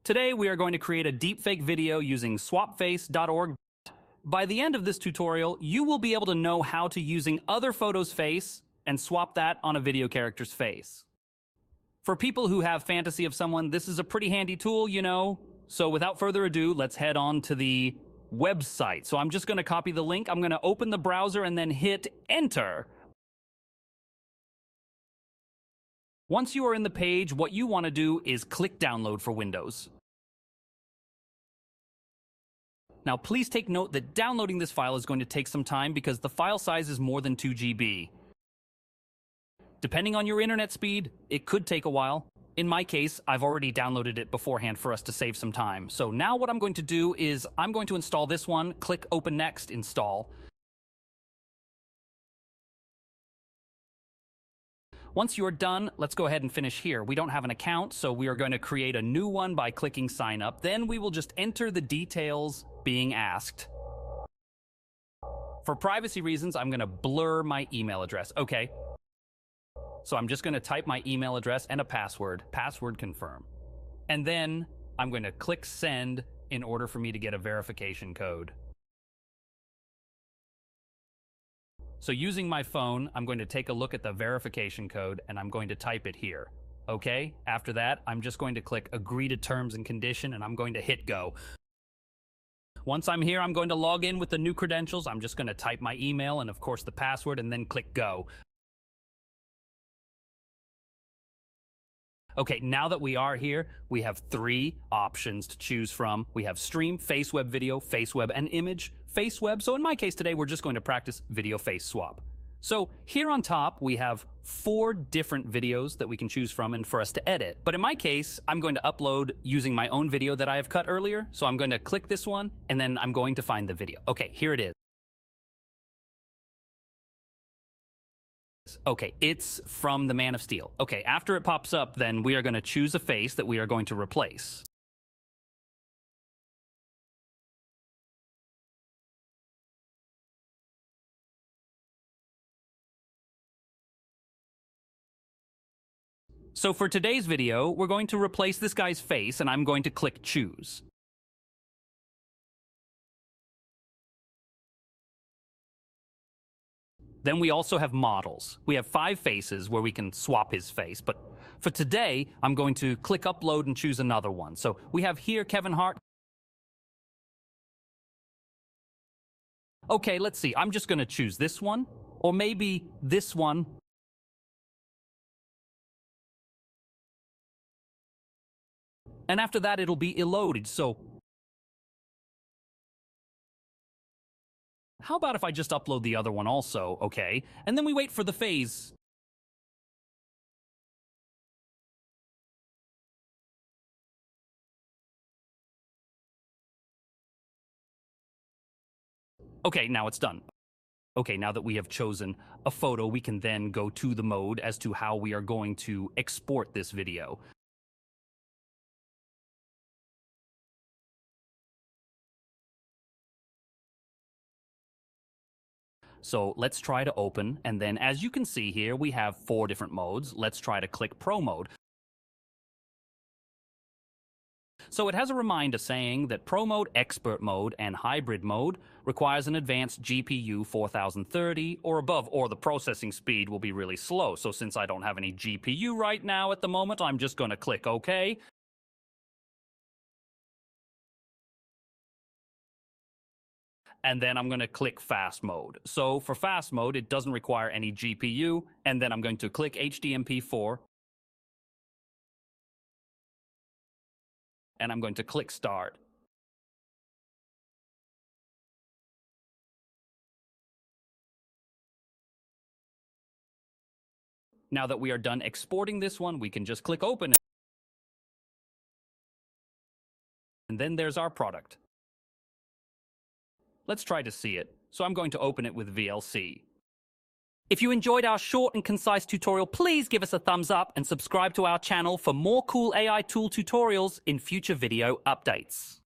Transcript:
Today we are going to create a deepfake video using swapface.org. By the end of this tutorial, you will be able to know how to using other photos' face and swap that on a video character's face. For people who have fantasy of someone, this is a pretty handy tool, you know. So without further ado, let's head on to the website. So I'm just going to copy the link. I'm going to open the browser and then hit enter. Once you are in the page, what you want to do is click download for Windows. Now, please take note that downloading this file is going to take some time because the file size is more than 2 GB. Depending on your internet speed, it could take a while. In my case, I've already downloaded it beforehand for us to save some time. So now what I'm going to do is I'm going to install this one, click Open Next, Install. Once you're done, let's go ahead and finish here. We don't have an account, so we are going to create a new one by clicking Sign Up. Then we will just enter the details being asked. For privacy reasons, I'm going to blur my email address. Okay. So I'm just going to type my email address and a password. Password confirm. And then I'm going to click Send in order for me to get a verification code. So using my phone, I'm going to take a look at the verification code and I'm going to type it here. Okay? After that, I'm just going to click Agree to Terms and Condition and I'm going to hit Go. Once I'm here, I'm going to log in with the new credentials. I'm just going to type my email and of course the password and then click Go. Okay, now that we are here, we have 3 options to choose from. We have Stream, Face Web Video, Face Web, and Image, Face Web. So in my case today, we're just going to practice Video Face Swap. So here on top, we have 4 different videos that we can choose from and for us to edit. But in my case, I'm going to upload using my own video that I have cut earlier. So I'm going to click this one, and then I'm going to find the video. Okay, here it is. Okay, it's from the Man of Steel. Okay, after it pops up, then we are going to choose a face that we are going to replace. So for today's video, we're going to replace this guy's face, and I'm going to click Choose. Then we also have models. We have 5 faces where we can swap his face. But for today, I'm going to click Upload and choose another one. So we have here Kevin Hart. Okay, let's see. I'm just going to choose this one, or maybe this one. And after that, it'll be loaded. So how about if I just upload the other one also, okay? And then we wait for the phase. Okay, now it's done. Okay, now that we have chosen a photo, we can then go to the mode as to how we are going to export this video. So let's try to open, and then as you can see here, we have 4 different modes. Let's try to click Pro Mode. So it has a reminder saying that Pro Mode, Expert Mode, and Hybrid Mode requires an advanced GPU 4030 or above, or the processing speed will be really slow. So since I don't have any GPU right now at the moment, I'm just going to click OK. And then I'm going to click Fast Mode. So for Fast Mode, it doesn't require any GPU. And then I'm going to click HDMP4. And I'm going to click Start. Now that we are done exporting this one, we can just click Open. And then there's our product. Let's try to see it. So I'm going to open it with VLC. If you enjoyed our short and concise tutorial, please give us a thumbs up and subscribe to our channel for more cool AI tool tutorials in future video updates.